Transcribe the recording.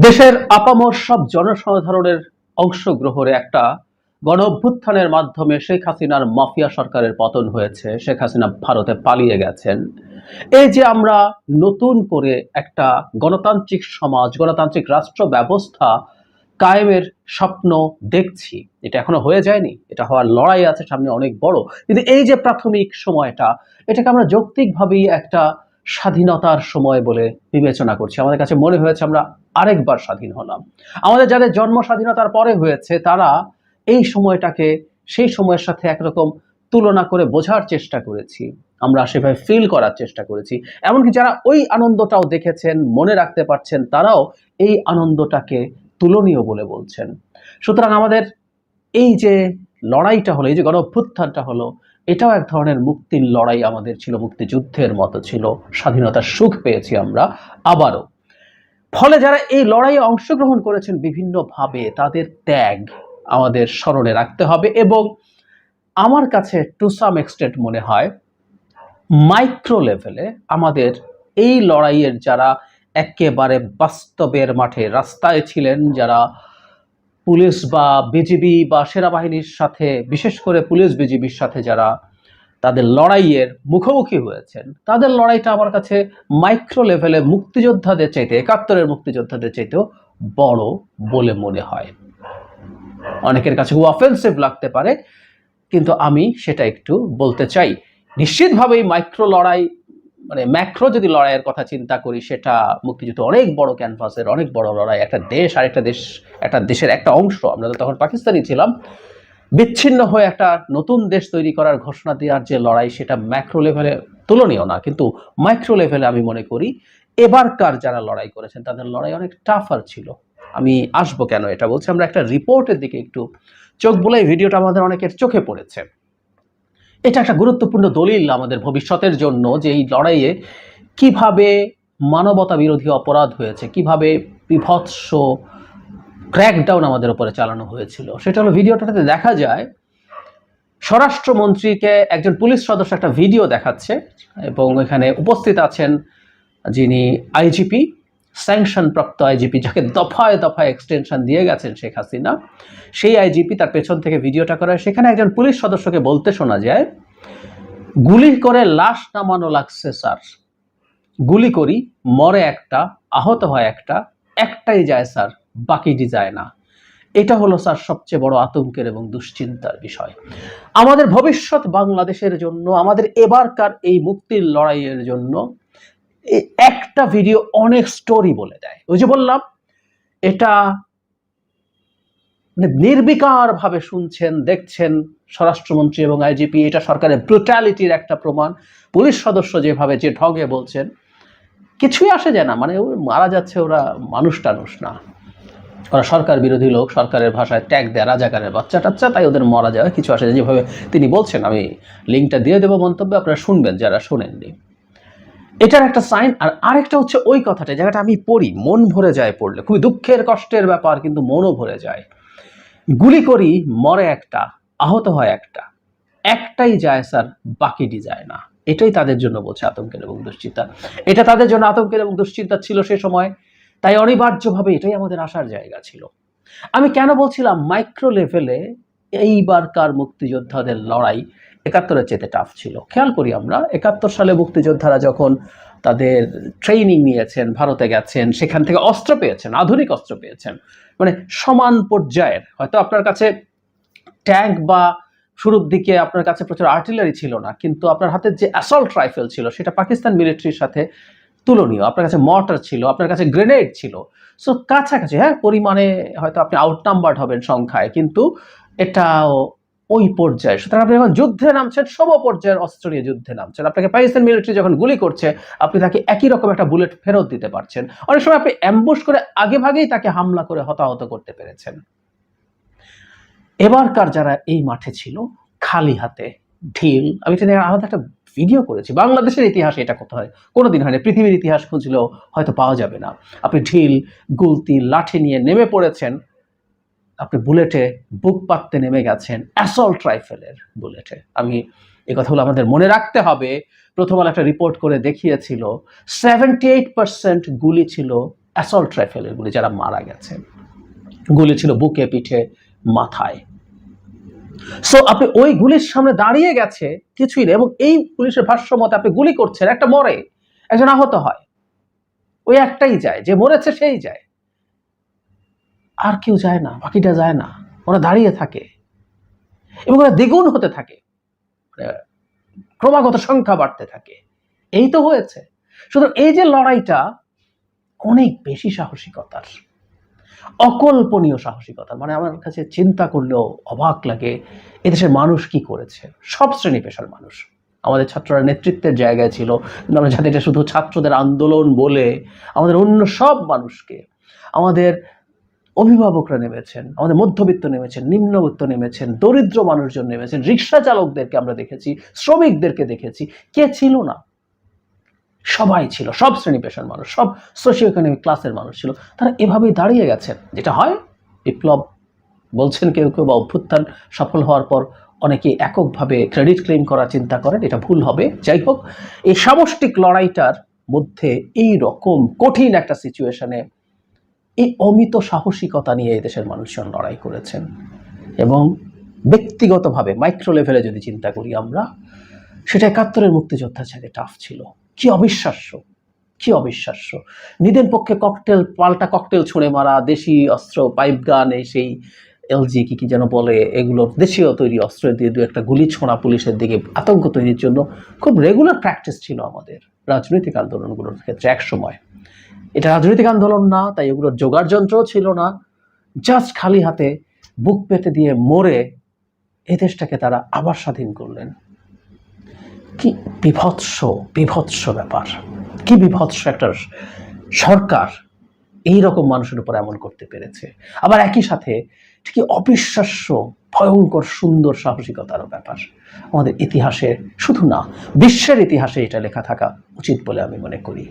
দেশের আপামর সব জনসাধারণের অংশগ্রহণে একটা গণ অভ্যুত্থানের মাধ্যমে শেখ হাসিনার মাফিয়া সরকারের পতন হয়েছে। শেখ হাসিনা ভারতে পালিয়ে গেছেন। এই যে আমরা নতুন করে একটা গণতান্ত্রিক সমাজ, গণতান্ত্রিক রাষ্ট্র ব্যবস্থা কায়েমের স্বপ্ন দেখছি, এটা এখনো হয়ে যায়নি। এটা হওয়ার লড়াই আছে সামনে অনেক বড়। কিন্তু এই যে প্রাথমিক সময়টা, এটাকে আমরা যৌক্তিকভাবেই একটা স্বাধীনতার সময় বলে বিবেচনা করছি। আমাদের কাছে মনে হয়েছে আমরা আরেকবার স্বাধীন হলাম। আমাদের যাদের জন্ম স্বাধীনতার পরে হয়েছে তারা এই সময়টাকে সেই সময়ের সাথে একরকম তুলনা করে বোঝার চেষ্টা করেছি, আমরা সেভাবে ফিল করার চেষ্টা করেছি। এমনকি যারা ওই আনন্দটাও দেখেছেন, মনে রাখতে পারছেন, তারাও এই আনন্দটাকে তুলনীয় বলে বলছেন। সুতরাং আমাদের এই যে লড়াইটা হলো, এই যে গণ অভ্যুত্থানটা হলো, এটাও এক ধরনের মুক্তির লড়াই আমাদের ছিল, মুক্তিযুদ্ধের মতো ছিল। স্বাধীনতার সুখ পেয়েছি আমরা আবারও। ফলে যারা এই লড়াইয়ে অংশগ্রহণ করেছেন বিভিন্নভাবে, তাদের ত্যাগ আমাদের স্মরণে রাখতে হবে। এবং আমার কাছে টু সাম এক্সটেন্ট মনে হয় মাইক্রো লেভেলে আমাদের এই লড়াইয়ের যারা একেবারে বাস্তবের মাঠে রাস্তায় ছিলেন, যারা পুলিশ বা বিজিবি বা সেনাবাহিনীর সাথে, বিশেষ করে পুলিশ বিজিবির সাথে যারা তাদের লড়াইয়ের মুখোমুখি হয়েছেন, তাদের লড়াইটা আমার কাছে মাইক্রো লেভেলে মুক্তিযোদ্ধাদের চাইতে, ৭১-এর মুক্তিযোদ্ধাদের চাইতেও বড় বলে মনে হয়। অনেকের কাছে খুব অফেন্সিভ লাগতে পারে, কিন্তু আমি সেটা একটু বলতে চাই। নিশ্চিতভাবেই মাইক্রো লড়াই, মানে ম্যাক্রো যদি লড়াইয়ের কথা চিন্তা করি, সেটা মুক্তিযুদ্ধ অনেক বড় ক্যানভাসের, অনেক বড় লড়াই। একটা দেশ আরেকটা দেশ, একটা দেশের একটা অংশ, আমরা তো তখন পাকিস্তানি ছিলাম, বিচ্ছিন্ন হয়ে একটা নতুন দেশ তৈরি করার ঘোষণা দেওয়ার যে লড়াই, সেটা ম্যাক্রো লেভেলে তুলনীয় না। কিন্তু মাইক্রো লেভেলে আমি মনে করি এবারকার যারা লড়াই করেছেন তাদের লড়াই অনেক টাফার ছিল। আমি আসবো কেন এটা বলছি, আমরা একটা রিপোর্টের দিকে একটু চোখ বুলাই। ভিডিওটা আমাদের অনেকের চোখে পড়েছে। এটা একটা গুরুত্বপূর্ণ দলিল আমাদের ভবিষ্যতের জন্য, যে এই লড়াইয়ে কিভাবে মানবতা বিরোধী অপরাধ হয়েছে, কিভাবে বিভৎস ক্র্যাকডাউন আমাদের উপরে চালানো হয়েছিল। সেটা হলো, ভিডিওটাতে দেখা যায় স্বরাষ্ট্রমন্ত্রীকে একজন পুলিশ সদস্য একটা ভিডিও দেখাচ্ছে, এবং এখানে উপস্থিত আছেন যিনি আইজিপি, স্যাংশন প্রাপ্ত আইজিপি, যাকে দফায় দফায় এক্সটেনশন দিয়ে গেছেন শেখ হাসিনা, সেই আইজিপি তার পেছন থেকে ভিডিওটা করা। সেখানে একজন পুলিশ সদস্যকে বলতে শোনা যায়, গুলি করে লাশ নামানো লাগছে স্যার, গুলি করি, মরে একটা, আহত হয় একটা, একটাই যায় স্যার, বাকিটি যায় না। এটা হলো স্যার সবচেয়ে বড় আতঙ্কের এবং দুশ্চিন্তার বিষয় আমাদের ভবিষ্যৎ বাংলাদেশের জন্য, আমাদের এবারকার এই মুক্তির লড়াইয়ের জন্য। একটা ভিডিও অনেক স্টোরি বলে দেয়। ওই যে বললাম, এটা নির্বিকার ভাবে শুনছেন, দেখছেন স্বরাষ্ট্রমন্ত্রী এবং আইজিপি, এটা সরকারের ব্রুটালিটির একটা প্রমাণ। পুলিশ সদস্য যেভাবে, যে ঢঙে বলছেন, কিছুই আসে যায় না। মানে মারা যাচ্ছে, ওরা মানুষ টানুষ না, ওরা সরকার বিরোধী লোক, সরকারের ভাষায় ট্যাগ দেয় রাজাকারের বাচ্চা টাচ্চা, তাই ওদের মারা যাওয়া কিছু আসে যায়। যেভাবে তিনি বলছেন, আমি লিঙ্কটা দিয়ে দেবো মন্তব্যে, আপনারা শুনবেন যারা শোনেননি। এটার একটা সাইন। আর আরেকটা হচ্ছে ওই কথাটা, জায়গাটা আমি পড়ি, মন ভরে যায় পড়লে, খুবই দুঃখের কষ্টের ব্যাপার, কিন্তু মনও ভরে যায়। গুলি করি, মরে একটা, আহত হয় একটা, একটাই যায় স্যার, বাকিটি যায় না। এটাই তাদের জন্য বলছে আতঙ্কের এবং দুশ্চিন্তা। এটা তাদের জন্য আতঙ্কের এবং দুশ্চিন্তা ছিল সে সময়, তাই অনিবার্যভাবে এটাই আমাদের আসার জায়গা ছিল। আমি কেন বলছিলাম মাইক্রো লেভেলে এইবারকার মুক্তিযোদ্ধাদের লড়াই ৭১-এর চেয়ে টাফ ছিল। খেয়াল করি আমরা, ৭১ সালে মুক্তিযোদ্ধারা যখন তাদের ট্রেনিং নিয়েছেন, ভারতে গেছেন, সেখান থেকে অস্ত্র পেয়েছেন, আধুনিক অস্ত্র পেয়েছেন, মানে সমান পর্যায়ের। হয়তো আপনার কাছে ট্যাঙ্ক বা শুরুর দিকে আপনার কাছে প্রচুর আর্টিলারি ছিল না, কিন্তু আপনার হাতে যে অ্যাসল্ট রাইফেল ছিল সেটা পাকিস্তান মিলিটারির সাথে তুলনীয়। আপনার কাছে মর্টার ছিল, আপনার কাছে গ্রেনেড ছিল। সো কাছাকাছি, হ্যাঁ, পরিমাণে হয়তো আপনি আউটনাম্বার্ড হবেন সংখ্যায়, কিন্তু এটাও ওই পর্যায়ে। সুতরাং আপনি যখন যুদ্ধে নামছেন, সম পর্যায়ের অস্ত্র নিয়ে যুদ্ধে নামছেন। আপনাকে পাকিস্তান মিলিটারি যখন গুলি করছে, আপনি তাকে একই রকম একটা বুলেট ফেরত দিতে পারছেন। অনেক সময় আপনি অ্যাম্বুশ করে আগে ভাগেই তাকে হামলা করে হতাহত করতে পেরেছেন। এবারকার যারা এই মাঠে ছিল, খালি হাতে, ঢিল, আমি এটা নিয়ে আলাদা একটা ভিডিও করেছি। বাংলাদেশের ইতিহাসে এটা কোথাও হয় কোনোদিন হয়নি, পৃথিবীর ইতিহাস খুঁজলেও হয়তো পাওয়া যাবে না। আপনি ঢিল, গুলতি, লাঠি নিয়ে নেমে পড়েছেন, আপনি বুলেটে বুক পাততে নেমে গেছেন, অ্যাসল্ট রাইফেলের বুলেটে। আমি এই কথাগুলো আমাদের মনে রাখতে হবে। প্রথম আলো একটা রিপোর্ট করে দেখিয়েছিল 78% গুলি ছিল অ্যাসল্ট রাইফেলের গুলি, যারা মারা গেছে। গুলি ছিল বুকে, পিঠে, মাথায়। সো আপনি ওই গুলির সামনে দাঁড়িয়ে গেছে, কিছুই নেই, এবং এই পুলিশের ভাষ্য মতে আপনি গুলি করছেন, একটা মরে, একজন আহত হয়, ওই একটাই যায়, যে মরেছে সেই যায়, আর কেউ যায় না, বাকিটা যায় না। ওরা দাঁড়িয়ে থাকে এবং ওরা দ্বিগুণ হতে থাকে, ক্রমাগত সংখ্যা বাড়তে থাকে। এই তো হয়েছে। সুতরাং এই যে লড়াইটা অনেক বেশি সাহসিকতার, অকল্পনীয় সাহসিকতার। মানে আমার কাছে চিন্তা করলেও অবাক লাগে এদেশের মানুষ কি করেছে। সব শ্রেণী পেশার মানুষ, আমাদের ছাত্ররা নেতৃত্বের জায়গায় ছিল, কিন্তু আমরা যাতে এটা শুধু ছাত্রদের আন্দোলন বলে আমাদের অন্য সব মানুষকে, আমাদের অভিভাবকরা নেমেছেন, আমাদের মধ্যবিত্ত নেমেছেন, নিম্নবিত্ত নেমেছেন, দরিদ্র মানুষজন নেমেছেন, রিক্সা চালকদেরকে আমরা দেখেছি, শ্রমিকদেরকে দেখেছি, কে ছিল না? সবাই ছিল, সব শ্রেণী পেশার মানুষ, সব সোশিও ইকোনমিক ক্লাসের মানুষ ছিল। তারা এভাবেই দাঁড়িয়ে গেছেন। যেটা হয়, বিপ্লব বলছেন কেউ কেউ, বা অভ্যুত্থান সফল হওয়ার পর অনেকে এককভাবে ক্রেডিট ক্লেম করার চিন্তা করেন, এটা ভুল হবে। যাই হোক, এই সামষ্টিক লড়াইটার মধ্যে এই রকম কঠিন একটা সিচুয়েশনে এই অমিত সাহসিকতা নিয়ে এই দেশের মানুষজন লড়াই করেছেন। এবং ব্যক্তিগতভাবে মাইক্রো লেভেলে যদি চিন্তা করি আমরা, সেটা ৭১-এর মুক্তিযোদ্ধার সাথে টাফ ছিল। কি অবিশ্বাস্য, কি অবিশ্বাস্য। নিদেন পক্ষে ককটেল, পাল্টা ককটেল ছুঁড়ে মারা, দেশি অস্ত্র, পাইপ গান, এই সেই এলজি কি যেন বলে, এগুলো দেশীয় তৈরি অস্ত্র দিয়ে দু একটা গুলি ছোঁড়া পুলিশের দিকে, আতঙ্ক তৈরির জন্য খুব রেগুলার প্র্যাকটিস ছিল আমাদের রাজনৈতিক আন্দোলনগুলোর ক্ষেত্রে এক সময়। এটা রাজনৈতিক আন্দোলন না, তাই এগুলোর জোগাড় যন্ত্রও ছিল না। জাস্ট খালি হাতে বুক পেতে দিয়ে মরে এই দেশটাকে তারা আবার স্বাধীন করলেন। কি বিভৎস, বিভৎস ব্যাপার, কি বিভৎস একটা সরকার এই রকম মানুষের উপর এমন করতে পেরেছে। আবার একই সাথে ঠিকই অবিশ্বাস্য, ভয়ঙ্কর, সুন্দর সাহসিকতারও ব্যাপার। আমাদের ইতিহাসে শুধু না, বিশ্বের ইতিহাসে এটা লেখা থাকা উচিত বলে আমি মনে করি।